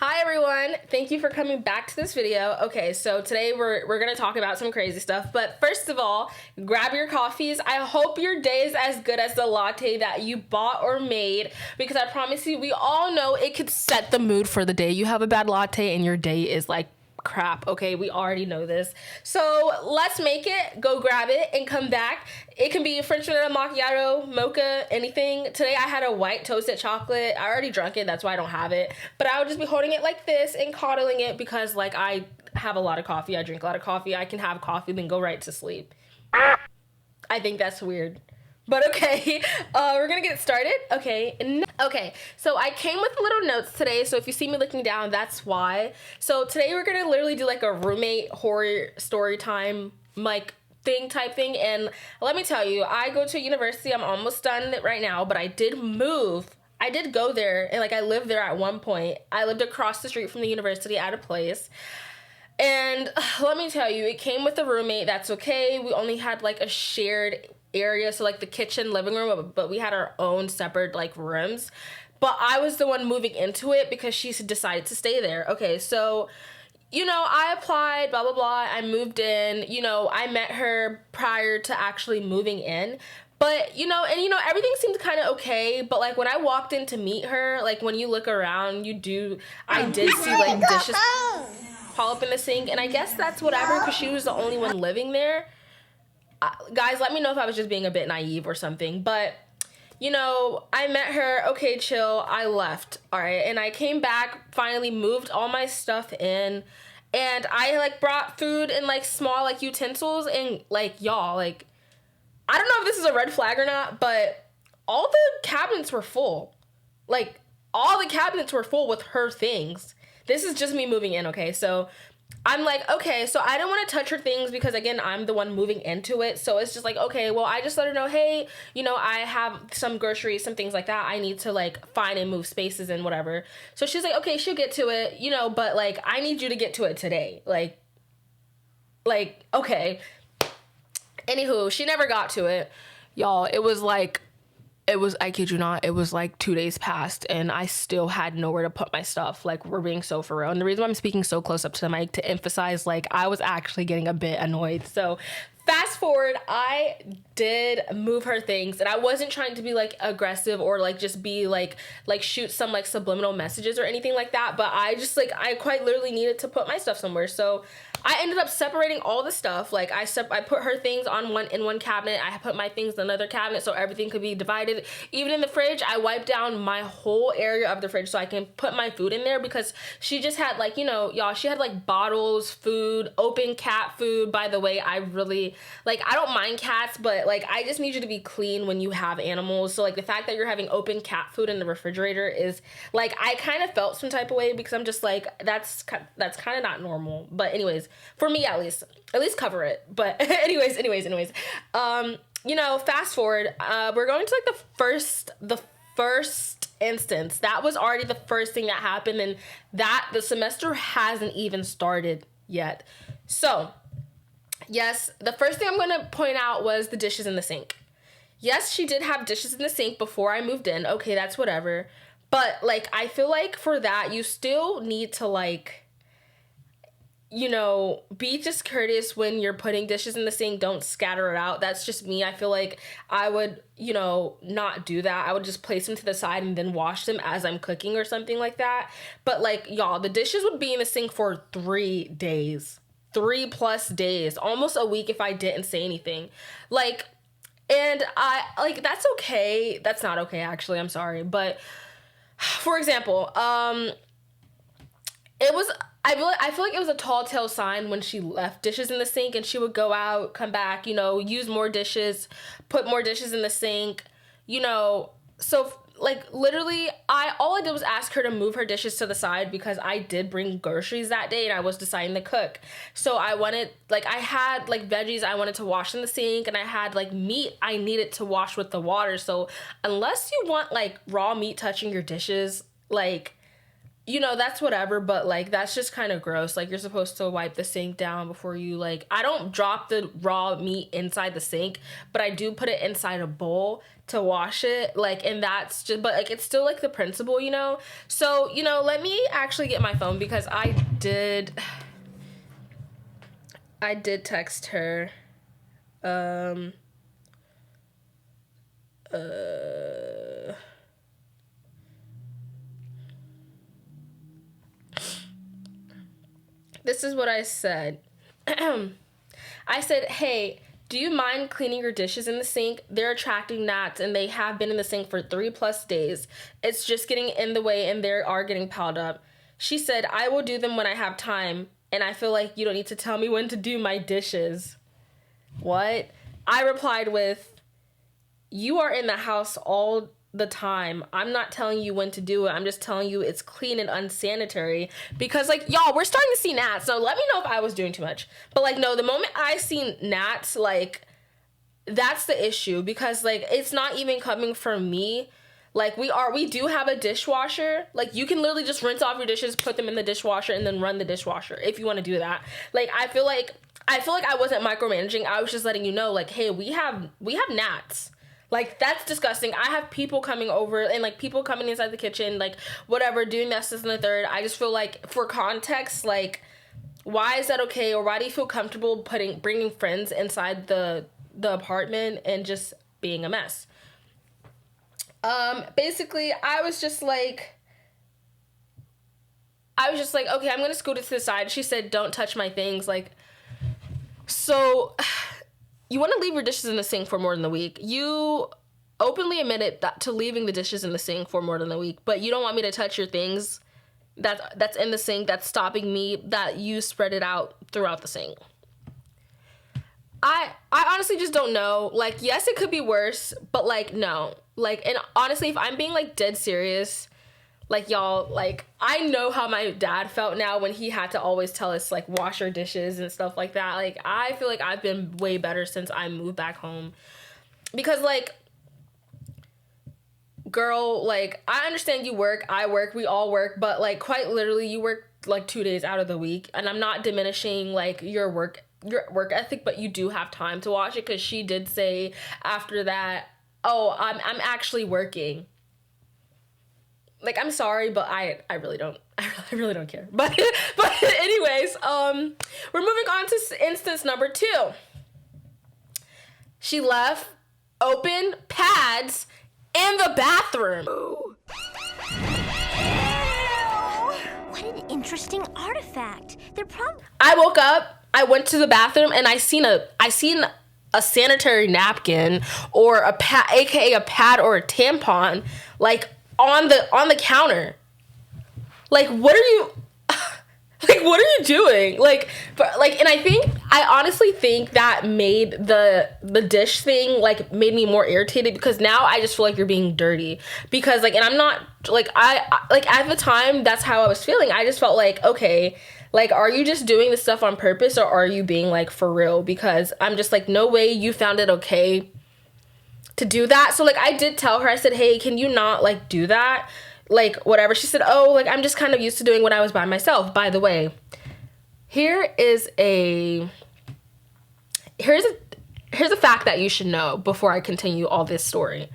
Hi everyone, thank you for coming back to this video. Okay, so today we're gonna talk about some crazy stuff, but first of all, grab your coffees. I hope your day is as good as the latte that you bought or made, because I promise you, we all know it could set the mood for the day. You have a bad latte and your day is like crap. Okay, we already know this. So let's make it. Go grab it and come back. It can be French vanilla macchiato, mocha, anything. Today I had a white toasted chocolate. I already drunk it, that's why I don't have it. But I would just be holding it like this and coddling it because like I have a lot of coffee. I drink a lot of coffee. I can have coffee then go right to sleep. I think that's weird. But okay, we're gonna get started. Okay, so I came with little notes today, so if you see me looking down, that's why. So today we're gonna literally do like a roommate horror story time, like type thing. And let me tell you, I go to university, I'm almost done right now, but I did move. I did go there, and like I lived there at one point. I lived across the street from the university at a place. And let me tell you, it came with a roommate. That's okay. We only had like a shared area, so like the kitchen, living room, but we had our own separate like rooms. But I was the one moving into it because she decided to stay there. Okay, so I applied, blah blah blah. I moved in. I met her prior to actually moving in. But everything seemed kind of okay. But like when I walked in to meet her, like when you look around, I did see like dishes fall up in the sink, and I guess that's whatever because she was the only one living there. Guys, let me know if I was just being a bit naive or something, but I met her, okay, chill, I left, all right, and I came back, finally moved all my stuff in, and I like brought food in like small like utensils, and like y'all, like I don't know if this is a red flag or not, but all the cabinets were full. Like all the cabinets were full with her things. This is just me moving in, okay? So I'm like, okay, so I don't want to touch her things because, again, I'm the one moving into it. So it's just like, okay, well, I just let her know, hey, I have some groceries, some things like that. I need to, like, find and move spaces and whatever. So she's like, okay, she'll get to it, but, like, I need you to get to it today. Like, okay. Anywho, she never got to it. Y'all, I kid you not, it was like 2 days past and I still had nowhere to put my stuff. Like, we're being so for real. And the reason why I'm speaking so close up to the mic to emphasize, like, I was actually getting a bit annoyed. So fast forward, I did move her things, and I wasn't trying to be like aggressive or like just be like shoot some like subliminal messages or anything like that. But I just like, I quite literally needed to put my stuff somewhere. So I ended up separating all the stuff. Like I put her things in one cabinet. I put my things in another cabinet so everything could be divided. Even in the fridge, I wiped down my whole area of the fridge so I can put my food in there because she just had like, y'all, she had like bottles, food, open cat food. By the way, I really, like, I don't mind cats, but like, I just need you to be clean when you have animals. So like the fact that you're having open cat food in the refrigerator is like, I kind of felt some type of way because I'm just like, that's kind of not normal. But anyways, for me at least cover it. But anyways, fast forward, we're going to like the first instance. That was already the first thing that happened, and that the semester hasn't even started yet. So yes, the first thing I'm going to point out was the dishes in the sink. Yes, she did have dishes in the sink before I moved in. Okay, that's whatever. But like, I feel like for that, you still need to like, be just courteous when you're putting dishes in the sink. Don't scatter it out. That's just me. I feel like I would, not do that. I would just place them to the side and then wash them as I'm cooking or something like that. But like, y'all, the dishes would be in the sink for 3 days. 3+ days. Almost a week if I didn't say anything. Like, and I, like, that's okay. That's not okay, actually. I'm sorry. But, for example, I feel like it was a tall tale sign when she left dishes in the sink and she would go out, come back, use more dishes, put more dishes in the sink, so like literally all I did was ask her to move her dishes to the side because I did bring groceries that day and I was deciding to cook. So I had like veggies I wanted to wash in the sink, and I had like meat I needed to wash with the water. So unless you want like raw meat touching your dishes, like, you know, that's whatever, but like that's just kind of gross. Like you're supposed to wipe the sink down before you, like, I don't drop the raw meat inside the sink, but I do put it inside a bowl to wash it. Like, and that's just, but like it's still like the principle, you know? So, you know, let me actually get my phone because I did text her. This is what I said. I said, hey, do you mind cleaning your dishes in the sink? They're attracting gnats and they have been in the sink for 3+ days. It's just getting in the way and they are getting piled up. She said, I will do them when I have time. And I feel like you don't need to tell me when to do my dishes. What? I replied with, you are in the house all the time. I'm not telling you when to do it. I'm just telling you it's clean and unsanitary. Because, like, y'all, we're starting to see gnats. So let me know if I was doing too much. But, like, no, the moment I seen gnats, like, that's the issue. Because, like, it's not even coming from me. Like, we do have a dishwasher. Like, you can literally just rinse off your dishes, put them in the dishwasher, and then run the dishwasher if you want to do that. Like, I feel like I wasn't micromanaging. I was just letting you know, like, hey, we have gnats. Like, that's disgusting. I have people coming over and, like, people coming inside the kitchen, like, whatever, doing this and the third. I just feel like, for context, like, why is that okay? Or why do you feel comfortable bringing friends inside the apartment and just being a mess? Basically, I was just like, okay, I'm gonna scoot it to the side. She said, don't touch my things. Like, so you want to leave your dishes in the sink for more than a week. You openly admitted to leaving the dishes in the sink for more than a week, but you don't want me to touch your things that's in the sink, that's stopping me, that you spread it out throughout the sink. I honestly just don't know. Like, yes, it could be worse, but, like, no. Like, and honestly, if I'm being, like, dead serious, like, y'all, like, I know how my dad felt now when he had to always tell us, like, wash our dishes and stuff like that. Like, I feel like I've been way better since I moved back home. Because, like, girl, like, I understand you work, I work, we all work, but, like, quite literally, you work, like, 2 days out of the week. And I'm not diminishing, like, your work ethic, but you do have time to watch it, because she did say after that, oh, I'm actually working. Like, I'm sorry, but I really don't care. But anyways, we're moving on to instance number 2. She left open pads in the bathroom. What an interesting artifact. I woke up, I went to the bathroom, and I seen a sanitary napkin or a pad, aka a pad or a tampon, like on the counter. Like, what are you like, what are you doing? Like, but, like, and I honestly think that made the dish thing, like, made me more irritated, because now I just feel like you're being dirty. Because, like, and I'm not, like, like, at the time, that's how I was feeling. I just felt like, okay, like, are you just doing this stuff on purpose, or are you being, like, for real? Because I'm just like, no way you found it okay to do that. So, like, I did tell her, I said, hey, can you not, like, do that? Like, whatever. She said, oh, like, I'm just kind of used to doing when I was by myself. By the way, here's a fact that you should know before I continue all this story.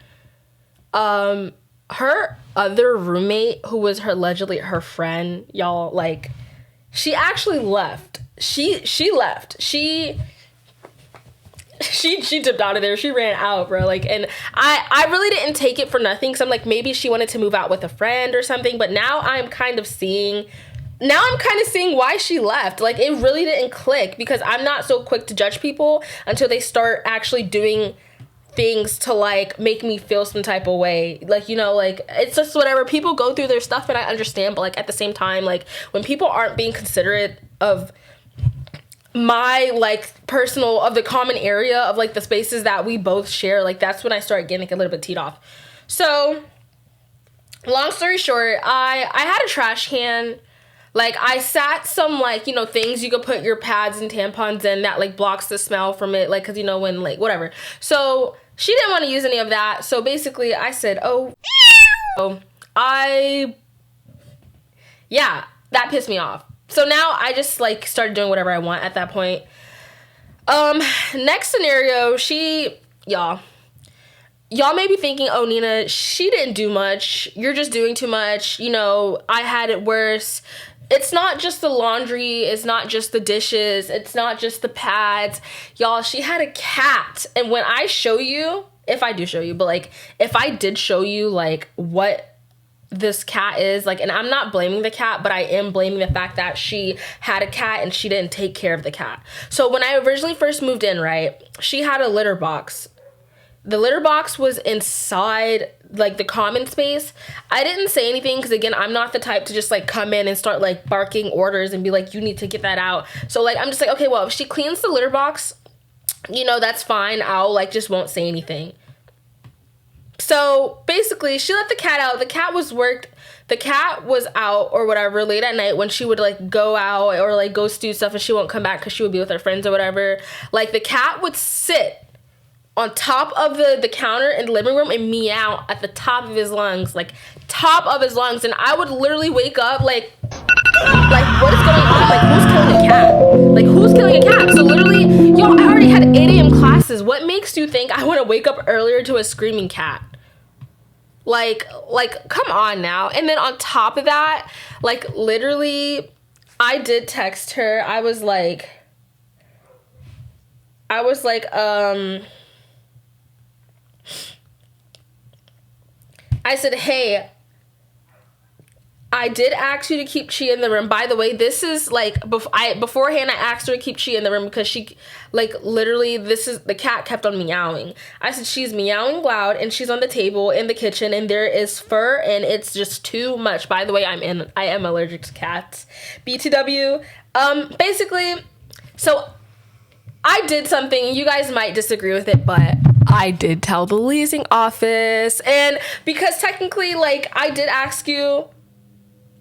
Her other roommate, who was allegedly her friend, y'all, like, she actually left. She left. She tipped out of there. She ran out, bro. Like, and I really didn't take it for nothing, because I'm like, maybe she wanted to move out with a friend or something. But now I'm kind of seeing why she left. Like, it really didn't click, because I'm not so quick to judge people until they start actually doing things to, like, make me feel some type of way. Like, you know, like, it's just whatever. People go through their stuff, and I understand, but, like, at the same time, like, when people aren't being considerate of my, like, personal, of the common area of, like, the spaces that we both share, like, that's when I start getting, like, a little bit teed off. So, long story short, I had a trash can. Like, I sat some, like, you know, things you could put your pads and tampons in that, like, blocks the smell from it, like, because, you know, when, like, whatever. So, she didn't want to use any of that. So, basically, I said, oh, I yeah, that pissed me off. So now I just like started doing whatever I want at that point. Next scenario, y'all may be thinking, oh, Nina, she didn't do much. You're just doing too much. You know, I had it worse. It's not just the laundry. It's not just the dishes. It's not just the pads. Y'all, she had a cat. And when I show you, if I do show you, but like, if I did show you like what this cat is, like, and I'm not blaming the cat, but I am blaming the fact that she had a cat and she didn't take care of the cat. So when I originally first moved in, right, she had a litter box. The litter box was inside like the common space. I didn't say anything because, again, I'm not the type to just like come in and start like barking orders and be like, you need to get that out. So like, I'm just like, okay, well, if she cleans the litter box, you know, that's fine. I'll like just won't say anything. So basically, she let the cat out. The cat was out or whatever late at night when she would like go out or like go do stuff and she won't come back because she would be with her friends or whatever. Like the cat would sit on top of the counter in the living room and meow at the top of his lungs. And I would literally wake up like what is going on? Like, who's killing a cat? Like, who's killing a cat? So literally, y'all, I already had 8 a.m. classes. What makes you think I want to wake up earlier to a screaming cat? Like, come on now. And then on top of that, like, literally, I did text her. I was like, I said, hey, I did ask you to keep Chia in the room. By the way, this is like, beforehand I asked her to keep Chia in the room because she, like, literally, the cat kept on meowing. I said, she's meowing loud and she's on the table in the kitchen and there is fur and it's just too much. By the way, I am allergic to cats. BTW. Basically, so I did something, you guys might disagree with it, but I did tell the leasing office. And because technically, like, I did ask you.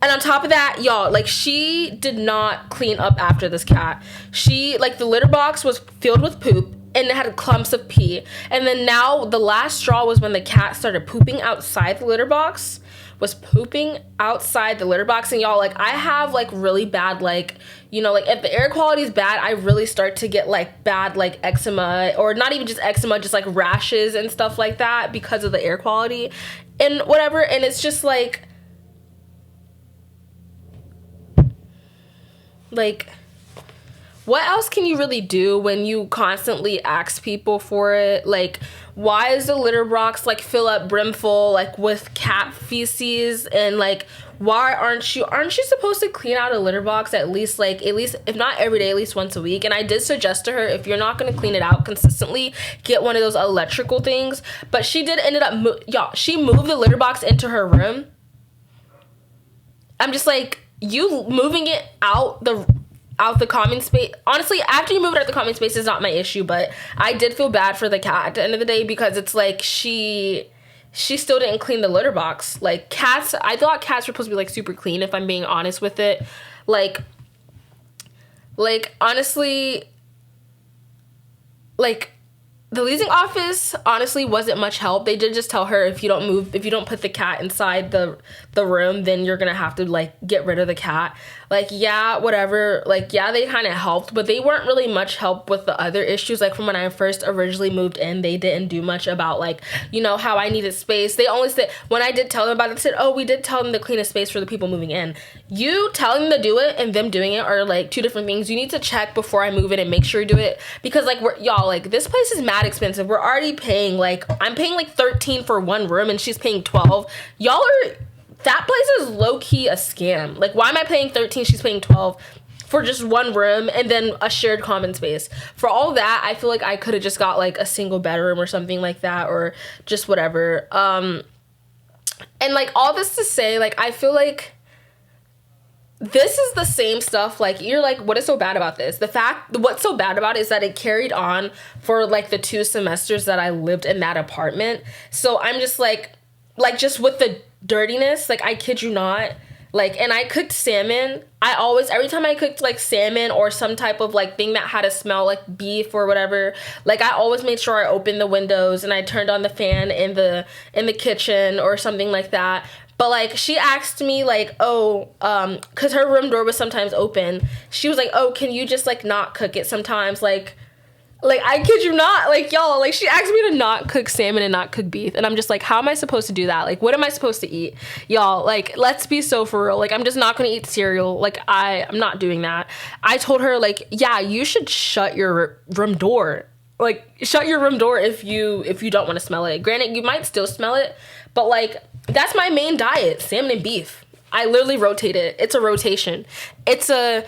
And on top of that, y'all, like, she did not clean up after this cat. She, like, the litter box was filled with poop and it had clumps of pee. And then now the last straw was when the cat started pooping outside the litter box. And y'all, like, I have, like, really bad, like, you know, like, if the air quality is bad, I really start to get, like, bad, like, eczema, or not even just eczema, just, like, rashes and stuff like that because of the air quality and whatever. And it's just, like, what else can you really do when you constantly ask people for it? Like, why is the litter box, like, fill up brimful, like, with cat feces? And, like, why aren't you supposed to clean out a litter box at least, if not every day, at least once a week? And I did suggest to her, if you're not going to clean it out consistently, get one of those electrical things. But she did ended up, she moved the litter box into her room. I'm just like, you moving it out the common space, honestly, after you move it out the common space is not my issue, but I did feel bad for the cat at the end of the day because it's like she still didn't clean the litter box. Like, cats, I thought cats were supposed to be like super clean, if I'm being honest with it. Like honestly, like, the leasing office honestly wasn't much help. They did just tell her, if you don't put the cat inside the room, then you're gonna have to, like, get rid of the cat. Like, yeah, whatever. Like, yeah, they kind of helped, but they weren't really much help with the other issues. Like, from when I first originally moved in, they didn't do much about, like, you know, how I needed space. They only said, when I did tell them about it, they said, oh, we did tell them to clean a space for the people moving in. You telling them to do it and them doing it are, like, two different things. You need to check before I move in and make sure you do it, because, like, y'all, like, this place is mad expensive. We're already paying, like, I'm paying like $13 for one room and she's paying $12. Y'all are, that place is low-key a scam. Like, why am I paying $13, she's paying $12 for just one room and then a shared common space? For all that, I feel like I could have just got, like, a single bedroom or something like that, or just whatever. And, like, all this to say, like, I feel like this is the same stuff. Like, you're like, what is so bad about this? What's so bad about it is that it carried on for, like, the 2 semesters that I lived in that apartment. So I'm just like, just with the dirtiness, like, I kid you not, like, and I cooked salmon. Every time I cooked, like, salmon or some type of, like, thing that had a smell like beef or whatever, like, I always made sure I opened the windows and I turned on the fan in the kitchen or something like that. But like she asked me like, oh, because her room door was sometimes open. She was like, oh, can you just like not cook it sometimes? Like I kid you not, like y'all, like she asked me to not cook salmon and not cook beef, and I'm just like, how am I supposed to do that? Like, what am I supposed to eat? Y'all, like, let's be so for real. Like, I'm just not gonna eat cereal. Like, I'm not doing that. I told her like, yeah, you should shut your room door. Like, shut your room door if you don't want to smell it. Granted, you might still smell it, but like, that's my main diet, salmon and beef. I literally rotate it. It's a rotation. It's a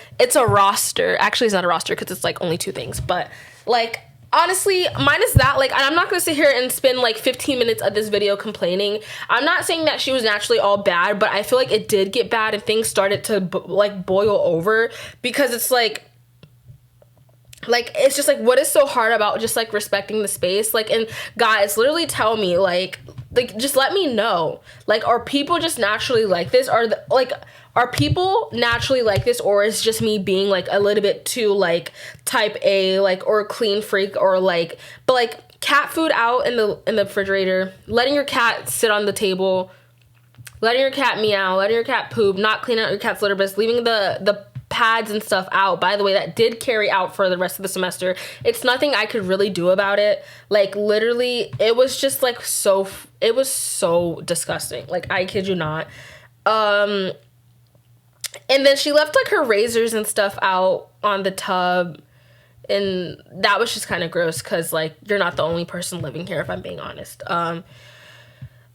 roster. Actually, it's not a roster because it's like only 2 things, but like, honestly, minus that, like, I'm not gonna sit here and spend like 15 minutes of this video complaining. I'm not saying that she was naturally all bad, but I feel like it did get bad and things started to like boil over, because it's like it's just like, what is so hard about just like respecting the space? Like, and guys, literally tell me, like just let me know, like, are people just naturally like this? Are people naturally like this, or is just me being like a little bit too like type A, like, or clean freak, or like, but like cat food out in the refrigerator, letting your cat sit on the table, letting your cat meow, letting your cat poop, not cleaning out your cat's litter box, leaving the pads and stuff out. By the way, that did carry out for the rest of the semester. It's nothing I could really do about it. Like, literally, it was just like it was so disgusting. Like, I kid you not. And then she left like her razors and stuff out on the tub, and that was just kind of gross, because like, you're not the only person living here, if I'm being honest.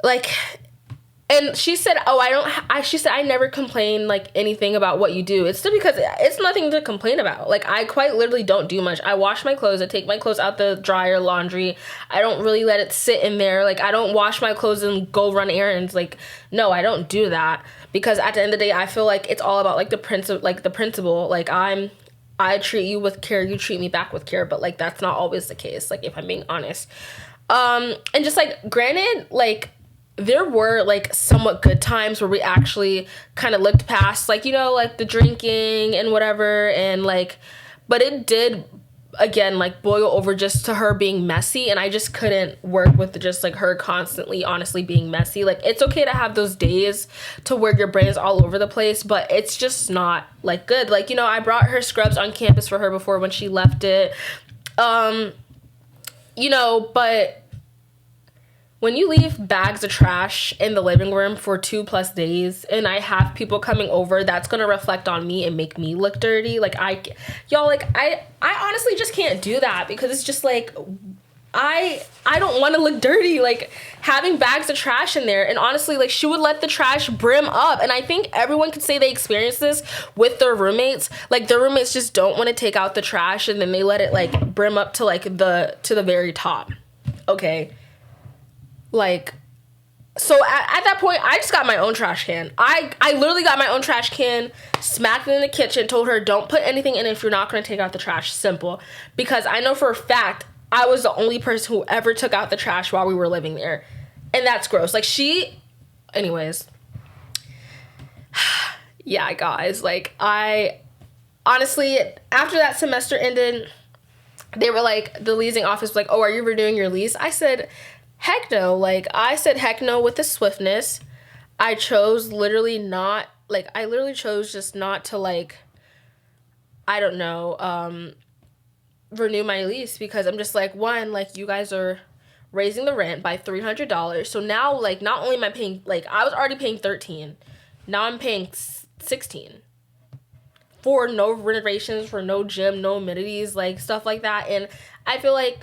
Like, and she said, oh, she said, I never complain like anything about what you do. It's still because it's nothing to complain about. Like, I quite literally don't do much. I wash my clothes. I take my clothes out the dryer, laundry. I don't really let it sit in there. Like, I don't wash my clothes and go run errands. Like, no, I don't do that, because at the end of the day, I feel like it's all about like the principle. Like, I treat you with care, you treat me back with care, but like, that's not always the case. Like, if I'm being honest, and just like, granted, like, there were like somewhat good times where we actually kind of looked past, like, you know, like the drinking and whatever, and like, but it did again like boil over just to her being messy, and I just couldn't work with just like her constantly honestly being messy. Like, it's okay to have those days to where your brain is all over the place, but it's just not like good. Like, you know, I brought her scrubs on campus for her before when she left it, you know, but when you leave bags of trash in the living room for 2+ days and I have people coming over, that's going to reflect on me and make me look dirty. Like, I honestly just can't do that, because it's just like, I don't want to look dirty, like, having bags of trash in there. And honestly, like, she would let the trash brim up. And I think everyone could say they experience this with their roommates. Like, their roommates just don't want to take out the trash, and then they let it like brim up to like to the very top. Okay. Like, so at that point, I just got my own trash can. I literally got my own trash can, smacked it in the kitchen, told her, don't put anything in it if you're not going to take out the trash. Simple. Because I know for a fact I was the only person who ever took out the trash while we were living there. And that's gross. Like, anyways. Yeah, guys, like, I honestly, after that semester ended, they were like, the leasing office was like, oh, are you renewing your lease? I said, heck no. Like, I said heck no with the swiftness. I chose literally not, like, I literally chose just not to, like, I don't know, renew my lease, because I'm just like, one, like, you guys are raising the rent by $300. So now, like, not only am I paying, like, I was already paying $13. Now I'm paying $16 for no renovations, for no gym, no amenities, like, stuff like that. And I feel like,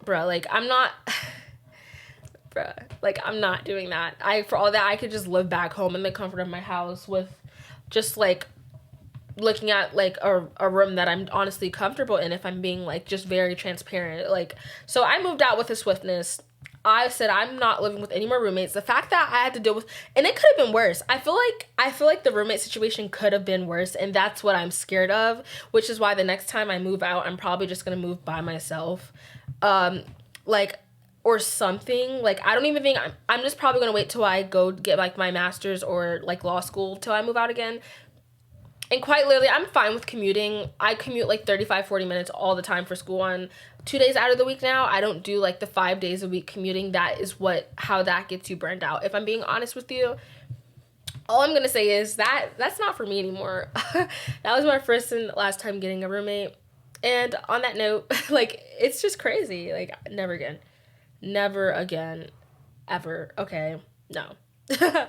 bruh, like, I'm not... like, I'm not doing that. For all that, I could just live back home in the comfort of my house with just, like, looking at, like, a room that I'm honestly comfortable in, if I'm being, like, just very transparent. Like, so I moved out with a swiftness. I said I'm not living with any more roommates. The fact that I had to deal with, and it could have been worse. I feel like the roommate situation could have been worse, and that's what I'm scared of, which is why the next time I move out, I'm probably just going to move by myself. Like, or something. Like, I don't even think, I'm just probably going to wait till I go get, like, my master's or, like, law school till I move out again. And quite literally, I'm fine with commuting. I commute, like, 35-40 minutes all the time for school on 2 days out of the week now. I don't do, like, the 5 days a week commuting. That is how that gets you burned out. If I'm being honest with you, all I'm gonna say is that's not for me anymore. That was my first and last time getting a roommate. And on that note, like, it's just crazy. Like, never again. Never again. Ever. Okay. No.